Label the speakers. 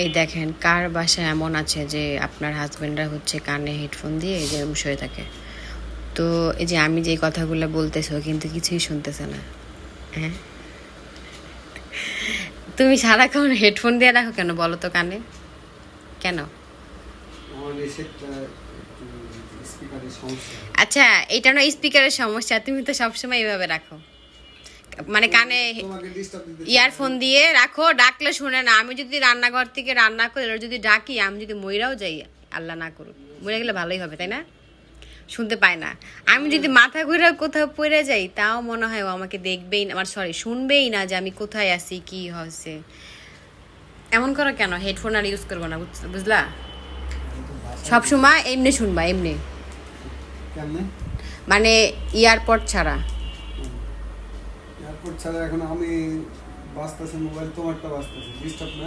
Speaker 1: এই দেখেন কার বাসায় এমন আছে যে আপনার হাজবেন্ডরা হচ্ছে কানে হেডফোন দিয়ে যেরকম শুয়ে থাকে। তো এই যে আমি যে কথাগুলো বলতেছি ও কিন্তু কিছুই শুনতেছে না। হ্যাঁ, তুমি সারাক্ষণ হেডফোন দিয়ে রাখো কেন বলো তো কানে? কেন? আচ্ছা, এটা না স্পিকারের সমস্যা, তুমি তো সবসময় এইভাবে রাখো, মানে কানে ইয়ারফোন দিয়ে রাখো, ডাকলে শুনে না। আমি যদি রান্নাঘর থেকে রান্না করে যদি ডাকি, আমি যদি মইরাও যাই, আল্লাহ না করুক, মরে গেলে ভালোই হবে তাই না, শুনতে পায় না। আমি যদি মাথা ঘুরে কোথাও পড়ে যাই, তাও মনে হয় ও আমাকে দেখবেই না, আমার সরি শুনবেই না যে আমি কোথায় আছি কি হয়েছে। এমন করো কেন? হেডফোন আর ইউজ করবো না, বুঝলা? সবসময় এমনি শুনবা, এমনি মানে ইয়ারপড ছাড়া।
Speaker 2: এয়ারপোর্ট ছাড়া এখন আমি বাজতেছে মোবাইল, তোমারটা বাজতেছে, ডিস্টার্ব না।